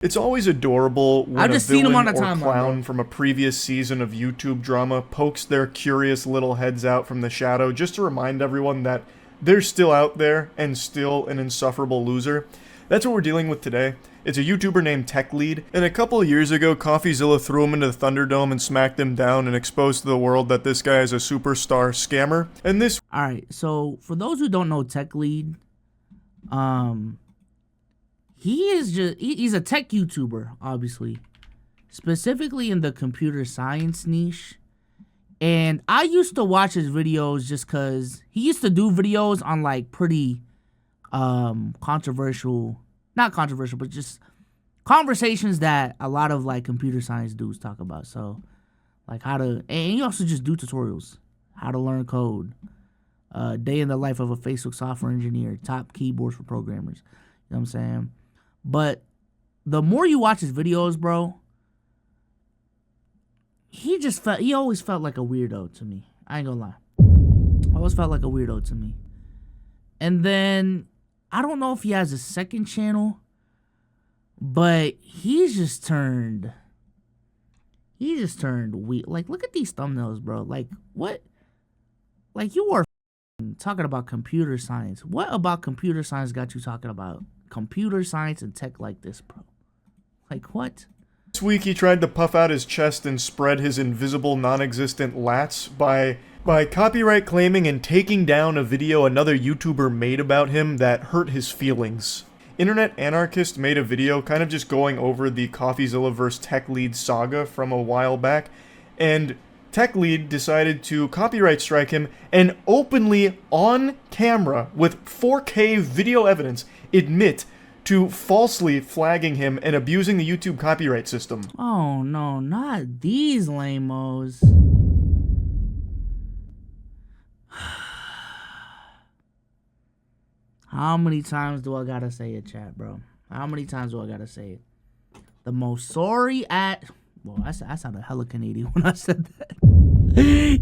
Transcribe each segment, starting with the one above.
It's always adorable when I've a just seen him on villain the or timeline, clown bro. from a previous season of YouTube drama pokes their curious little heads out from the shadow just to remind everyone that they're still out there and still an insufferable loser. That's what we're dealing with today. It's a YouTuber named TechLead, and a couple of years ago, CoffeeZilla threw him into the Thunderdome and smacked him down and exposed to the world that this guy is a superstar scammer. And this All right, so for those who don't know Tech Lead, he's a tech YouTuber, obviously, specifically in the computer science niche. And I used to watch his videos just because he used to do videos on like pretty controversial, not controversial, but just conversations that a lot of like computer science dudes talk about. So like how to, and he also just do tutorials, how to learn code, day in the life of a Facebook software engineer, top keyboards for programmers. You know what I'm saying? But the more you watch his videos, bro, he always felt like a weirdo to me. I ain't gonna lie. Always felt like a weirdo to me. And then I don't know if he has a second channel, but he's just turned weird. Like, look at these thumbnails, bro. Like, what? Like, you are talking about computer science. What about computer science got you talking about computer science and tech like this, bro? Like, what? This week he tried to puff out his chest and spread his invisible, non-existent lats by copyright claiming and taking down a video another YouTuber made about him that hurt his feelings. Internet Anarchist made a video kind of just going over the CoffeeZilla vs. TechLead saga from a while back, and TechLead decided to copyright strike him and openly, on camera, with 4K video evidence, admit to falsely flagging him and abusing the YouTube copyright system. Oh no, not these lamos. How many times do I gotta say it, chat, bro? How many times do I gotta say it? The most sorry at... Well, I sounded hella Canadian when I said that.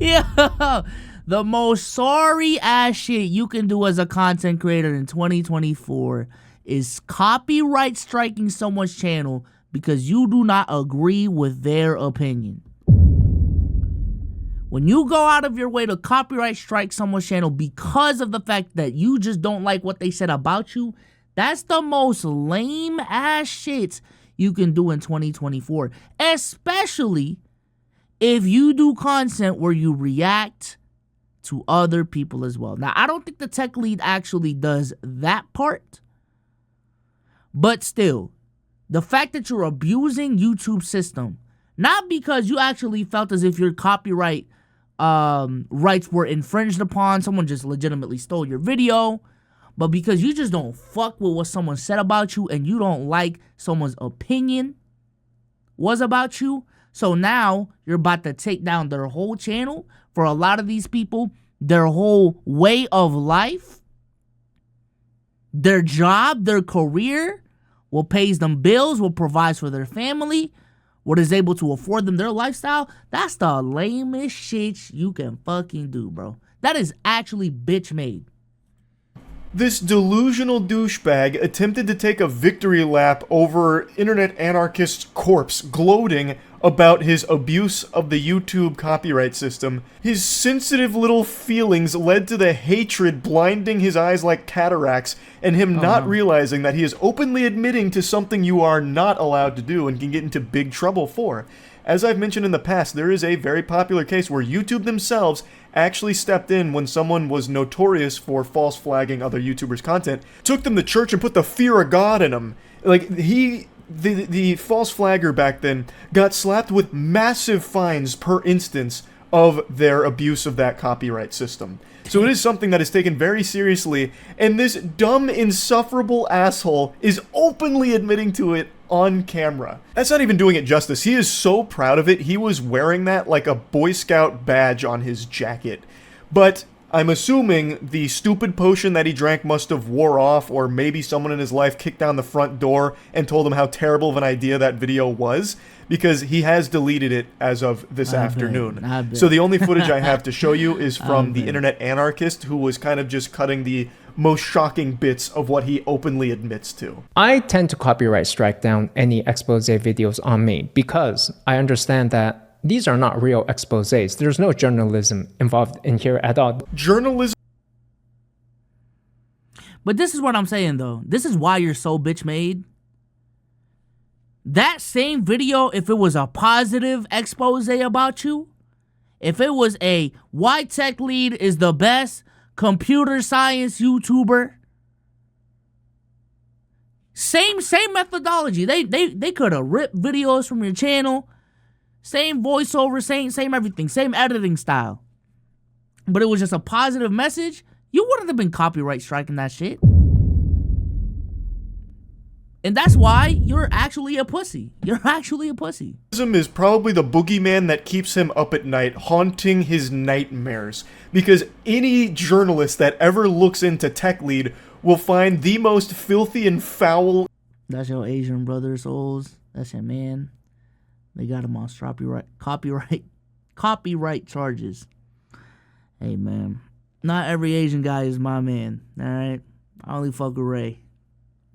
Yeah, the most sorry ass shit you can do as a content creator in 2024 is copyright striking someone's channel because you do not agree with their opinion. When you go out of your way to copyright strike someone's channel because of the fact that you just don't like what they said about you, that's the most lame ass shit you can do in 2024. Especially if you do content where you react to other people as well. Now, I don't think the tech lead actually does that part. But still, the fact that you're abusing YouTube's system, not because you actually felt as if your copyright rights were infringed upon, someone just legitimately stole your video, but because you just don't fuck with what someone said about you and you don't like someone's opinion was about you, so now you're about to take down their whole channel. For a lot of these people, their whole way of life, their job, their career, what pays them bills, what provides for their family, what is able to afford them their lifestyle. That's the lamest shit you can fucking do, bro. That is actually bitch made. This delusional douchebag attempted to take a victory lap over Internet Anarchist's corpse, gloating about his abuse of the YouTube copyright system. His sensitive little feelings led to the hatred blinding his eyes like cataracts, and him not realizing that he is openly admitting to something you are not allowed to do and can get into big trouble for. As I've mentioned in the past, there is a very popular case where YouTube themselves actually stepped in when someone was notorious for false flagging other YouTubers' content, took them to church and put the fear of God in them. Like, the false flagger back then got slapped with massive fines per instance of their abuse of that copyright system. So it is something that is taken very seriously, and this dumb, insufferable asshole is openly admitting to it on camera. That's not even doing it justice. He is so proud of it, he was wearing that like a Boy Scout badge on his jacket. But I'm assuming the stupid potion that he drank must have wore off, or maybe someone in his life kicked down the front door and told him how terrible of an idea that video was, because he has deleted it as of this afternoon. So the only footage I have to show you is from the Internet Anarchist, who was kind of just cutting the most shocking bits of what he openly admits to. I tend to copyright strike down any expose videos on me because I understand that these are not real exposés. There's no journalism involved in here at all. Journalism. But this is what I'm saying, though. This is why you're so bitch made. That same video, if it was a positive expose about you, if it was a why Tech Lead is the best computer science YouTuber, same methodology. They could have ripped videos from your channel, same voiceover, same everything, same editing style. But it was just a positive message. You wouldn't have been copyright striking that shit. And that's why you're actually a pussy. You're actually a pussy. Is probably the boogeyman that keeps him up at night, haunting his nightmares. Because any journalist that ever looks into Tech Lead will find the most filthy and foul. That's your Asian brother, Souls. That's your man. They got him on copyright charges. Hey, man. Not every Asian guy is my man, alright? I only fuck with Ray.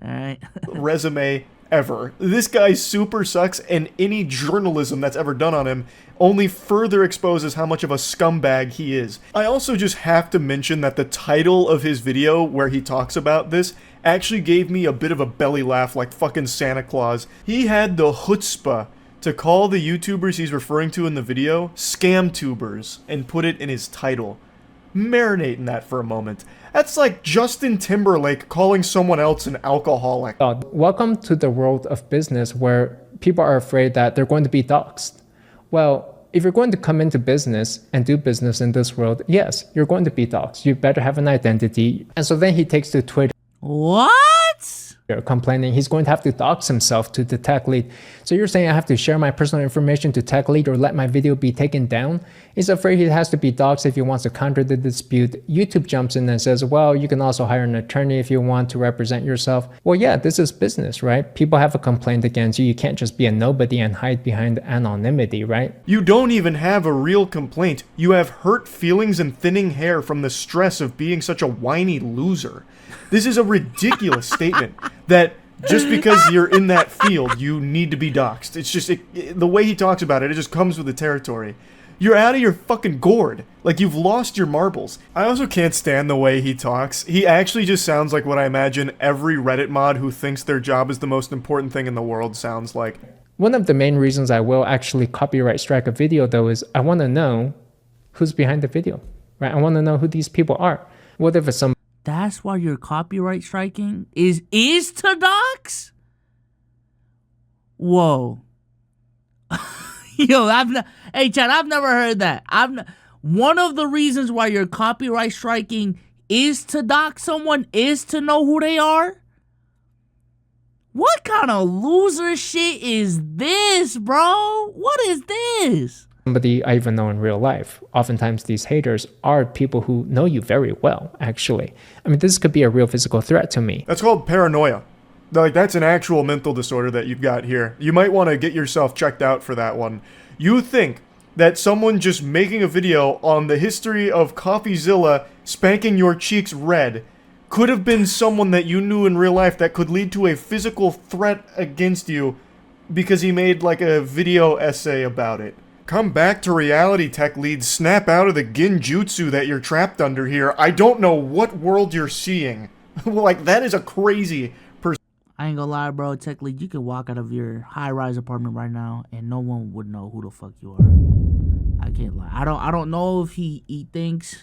Alright? Resume ever. This guy super sucks, and any journalism that's ever done on him only further exposes how much of a scumbag he is. I also just have to mention that the title of his video where he talks about this actually gave me a bit of a belly laugh like fucking Santa Claus. He had the chutzpah to call the YouTubers he's referring to in the video scam tubers and put it in his title. Marinate in that for a moment. That's like Justin Timberlake calling someone else an alcoholic. Welcome to the world of business where people are afraid that they're going to be doxxed. Well, if you're going to come into business and do business in this world, yes, you're going to be doxxed. You better have an identity. And so then he takes to Twitter. What? Complaining he's going to have to dox himself to the Tech Lead. So you're saying I have to share my personal information to Tech Lead or let my video be taken down? He's afraid he has to be doxed if he wants to counter the dispute. YouTube jumps in and says, well, you can also hire an attorney if you want to represent yourself. Well, yeah, this is business, right? People have a complaint against you. You can't just be a nobody and hide behind anonymity, right? You don't even have a real complaint. You have hurt feelings and thinning hair from the stress of being such a whiny loser. This is a ridiculous statement that just because you're in that field, you need to be doxxed. It's just, the way he talks about it, it just comes with the territory. You're out of your fucking gourd. Like, you've lost your marbles. I also can't stand the way he talks. He actually just sounds like what I imagine every Reddit mod who thinks their job is the most important thing in the world sounds like. One of the main reasons I will actually copyright strike a video, though, is I want to know who's behind the video, right? I want to know who these people are. What if it's some... That's why you're copyright striking is to dox? Whoa. Yo, hey Chad, I've never heard that. One of the reasons why you're copyright striking is to dox someone is to know who they are? What kind of loser shit is this, bro? What is this? Somebody I even know in real life. Oftentimes these haters are people who know you very well, actually. I mean, this could be a real physical threat to me. That's called paranoia. Like, that's an actual mental disorder that you've got here. You might want to get yourself checked out for that one. You think that someone just making a video on the history of CoffeeZilla spanking your cheeks red could have been someone that you knew in real life that could lead to a physical threat against you because he made like a video essay about it. Come back to reality, Tech Lead. Snap out of the genjutsu that you're trapped under here. I don't know what world you're seeing. Like, that is a crazy person. I ain't gonna lie, bro. Tech Lead, you can walk out of your high-rise apartment right now and no one would know who the fuck you are. I can't lie. I don't know if he thinks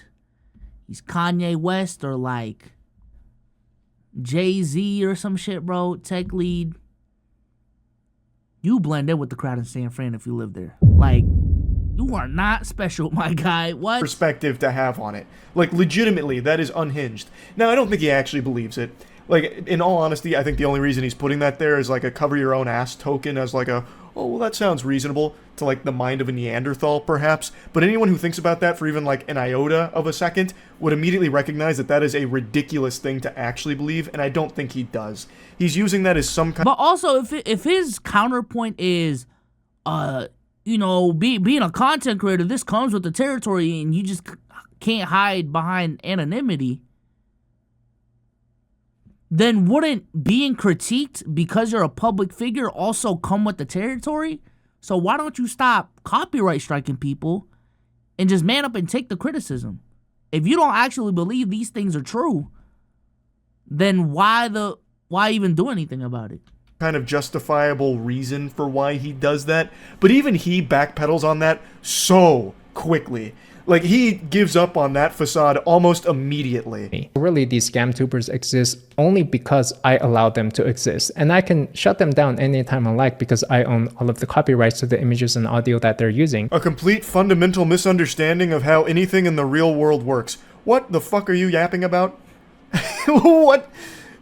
he's Kanye West or like Jay-Z or some shit, bro. Tech Lead, you blend in with the crowd in San Fran if you live there. Like, you are not special, my guy. What? Perspective to have on it. Like, legitimately, that is unhinged. Now, I don't think he actually believes it. Like, in all honesty, I think the only reason he's putting that there is like a cover your own ass token as like a, oh, well, that sounds reasonable to like the mind of a Neanderthal, perhaps. But anyone who thinks about that for even like an iota of a second would immediately recognize that that is a ridiculous thing to actually believe, and I don't think he does. He's using that as some kind. But also, if his counterpoint is, you know, being a content creator, this comes with the territory, and you just can't hide behind anonymity. then wouldn't being critiqued because you're a public figure also come with the territory? So why don't you stop copyright striking people and just man up and take the criticism? If you don't actually believe these things are true, then why even do anything about it? Kind of justifiable reason for why he does that, but even he backpedals on that so quickly. Like, he gives up on that facade almost immediately. Really, these scam tubers exist only because I allow them to exist, and I can shut them down anytime I like because I own all of the copyrights to the images and audio that they're using. A complete fundamental misunderstanding of how anything in the real world works. What the fuck are you yapping about? What?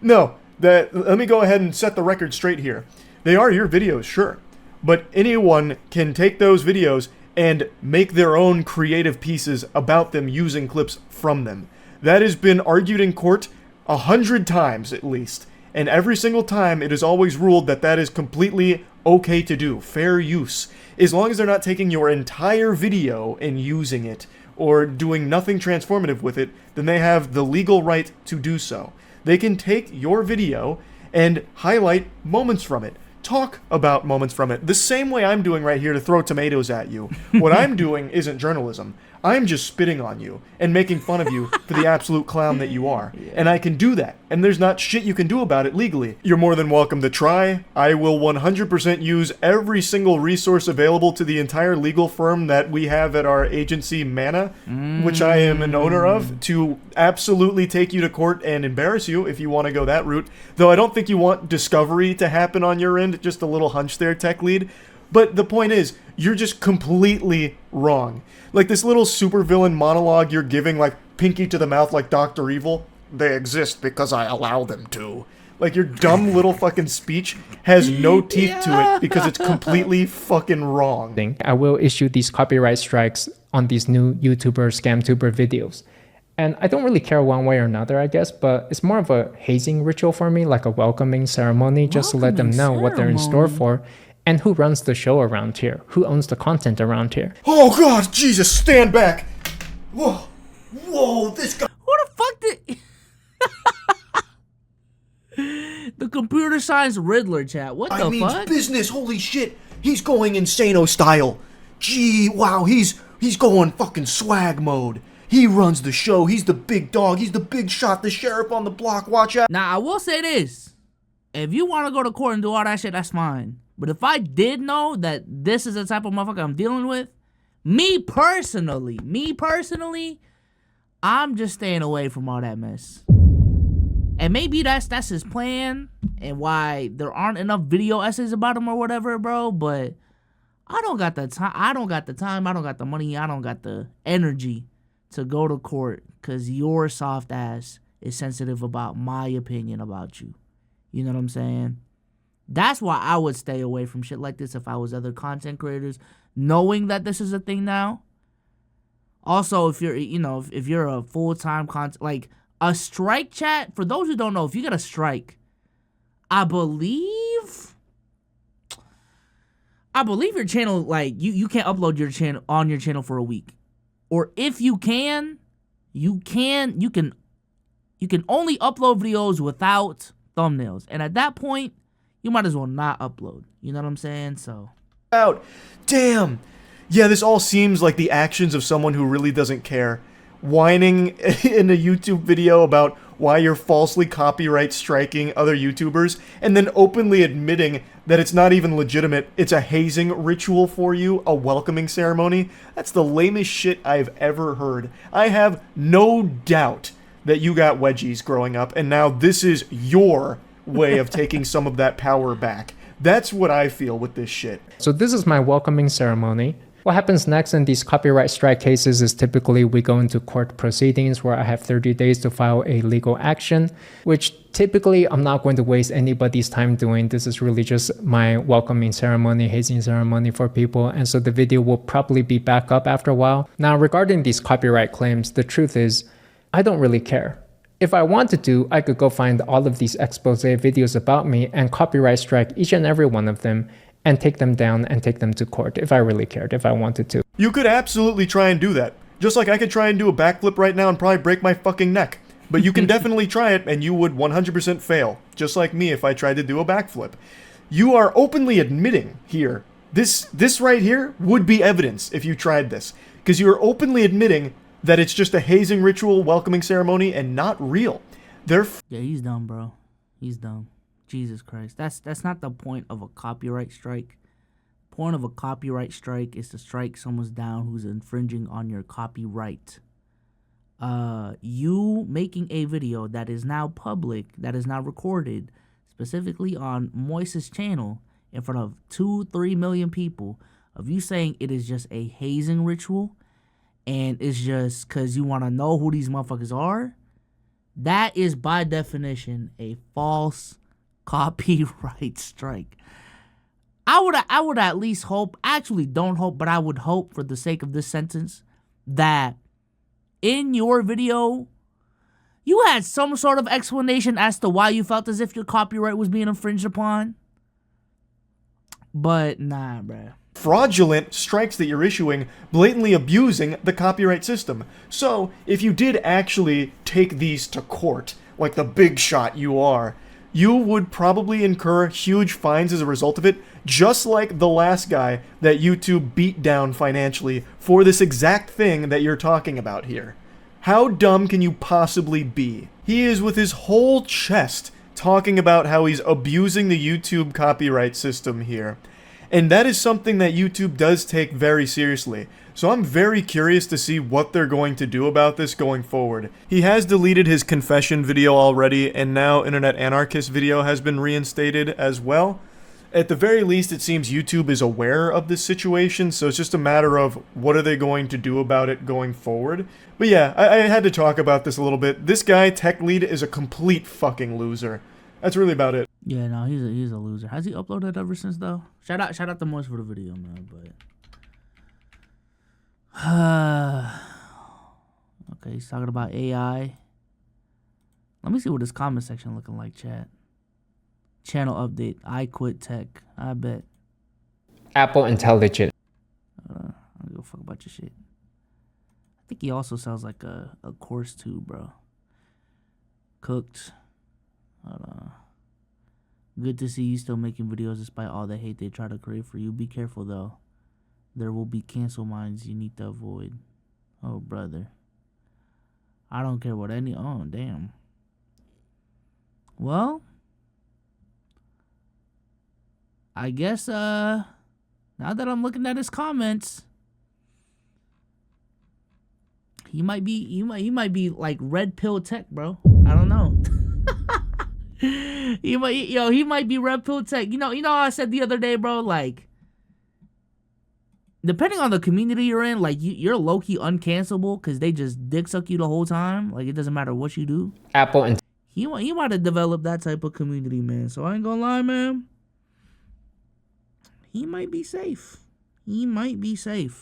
No. Let me go ahead and set the record straight here. They are your videos, sure. But anyone can take those videos and make their own creative pieces about them using clips from them. That has been argued in court 100 times at least. And every single time it is always ruled that that is completely okay to do. Fair use. As long as they're not taking your entire video and using it, or doing nothing transformative with it, then they have the legal right to do so. They can take your video and highlight moments from it. Talk about moments from it. The same way I'm doing right here to throw tomatoes at you. What I'm doing isn't journalism. I'm just spitting on you and making fun of you for the absolute clown that you are. And I can do that. And there's not shit you can do about it legally. You're more than welcome to try. I will 100% use every single resource available to the entire legal firm that we have at our agency, Mana, which I am an owner of, to absolutely take you to court and embarrass you if you want to go that route. Though I don't think you want discovery to happen on your end. Just a little hunch there, Tech Lead. But the point is, you're just completely wrong. Like this little supervillain monologue you're giving, like pinky to the mouth like Dr. Evil. They exist because I allow them to. Like your dumb little fucking speech has no teeth to it because it's completely fucking wrong. I will issue these copyright strikes on these new YouTuber, Scamtuber videos. And I don't really care one way or another, I guess, but it's more of a hazing ritual for me, like a welcoming ceremony, just to let them know what they're in store for. And who runs the show around here? Who owns the content around here? Oh god, Jesus, stand back! Whoa, whoa, this guy. Who the fuck did... The computer science Riddler chat. What the fuck? Business, holy shit. He's going Insano style. Gee, wow, he's going fucking swag mode. He runs the show. He's the big dog. He's the big shot. The sheriff on the block. Watch out. Now, I will say this. If you want to go to court and do all that shit, that's fine. But if I did know that this is the type of motherfucker I'm dealing with, me personally, I'm just staying away from all that mess. And maybe that's his plan and why there aren't enough video essays about him or whatever, bro. But I don't got the time. I don't got the time. I don't got the money. I don't got the energy to go to court because your soft ass is sensitive about my opinion about you. You know what I'm saying? That's why I would stay away from shit like this if I was other content creators, knowing that this is a thing now. Also, if you're, if you're a full-time content, like a strike chat, for those who don't know, if you get a strike, I believe your channel, like, you can't upload your channel on your channel for a week. Or if you can only upload videos without thumbnails. And at that point, you might as well not upload. You know what I'm saying? So. Out. Damn. Yeah, this all seems like the actions of someone who really doesn't care. Whining in a YouTube video about why you're falsely copyright striking other YouTubers, and then openly admitting that it's not even legitimate, it's a hazing ritual for you, a welcoming ceremony. That's the lamest shit I've ever heard. I have no doubt that you got wedgies growing up, and now this is your way of taking some of that power back. That's what I feel with this shit. So this is my welcoming ceremony. What happens next in these copyright strike cases is typically we go into court proceedings where I have 30 days to file a legal action, which typically I'm not going to waste anybody's time doing. This is really just my welcoming ceremony, hazing ceremony for people. And so the video will probably be back up after a while. Now, regarding these copyright claims, the truth is I don't really care. If I wanted to, I could go find all of these expose videos about me and copyright strike each and every one of them and take them down and take them to court if I really cared, if I wanted to. You could absolutely try and do that. Just like I could try and do a backflip right now and probably break my fucking neck. But you can definitely try it, and you would 100% fail, just like me if I tried to do a backflip. You are openly admitting here, this right here would be evidence if you tried this, because you are openly admitting that it's just a hazing ritual welcoming ceremony and not real. Yeah, he's dumb, bro. He's dumb. Jesus Christ. That's not the point of a copyright strike. Point of a copyright strike is to strike someone down who's infringing on your copyright. You making a video that is now public, that is now recorded, specifically on Moise's channel in front of 2-3 million people, of you saying it is just a hazing ritual and it's just because you want to know who these motherfuckers are, that is by definition a false copyright strike. I would at least hope, actually don't hope, but I would hope for the sake of this sentence that in your video you had some sort of explanation as to why you felt as if your copyright was being infringed upon. But nah, bruh. Fraudulent strikes that you're issuing, blatantly abusing the copyright system. So, if you did actually take these to court, like the big shot you are, you would probably incur huge fines as a result of it, just like the last guy that YouTube beat down financially for this exact thing that you're talking about here. How dumb can you possibly be? He is with his whole chest talking about how he's abusing the YouTube copyright system here. And that is something that YouTube does take very seriously. So I'm very curious to see what they're going to do about this going forward. He has deleted his confession video already, and now Internet Anarchist video has been reinstated as well. At the very least, it seems YouTube is aware of this situation, so it's just a matter of what are they going to do about it going forward. But yeah, I had to talk about this a little bit. This guy, Tech Lead, is a complete fucking loser. That's really about it. Yeah, no, he's a loser. Has he uploaded ever since though? Shout out to Moise for the video, man. But okay, he's talking about AI. Let me see what his comment section looking like, chat. Channel update. I quit tech. I bet. Apple Intelligent. I don't give a fuck about your shit. I think he also sounds like a course too, bro. Cooked. Good to see you still making videos despite all the hate they try to create for you. Be careful though. There will be cancel minds you need to avoid. Oh, brother. I don't care what any... Oh, damn. Well, I guess, now that I'm looking at his comments, he might be like red pill tech, bro. I don't know. he might be red pill tech. You know how I said the other day, bro, like, depending on the community you're in, like, you're low-key uncancelable because they just dick suck you the whole time. Like, it doesn't matter what you do. Apple and He might have developed that type of community, man. So I ain't gonna lie, man. He might be safe. He might be safe.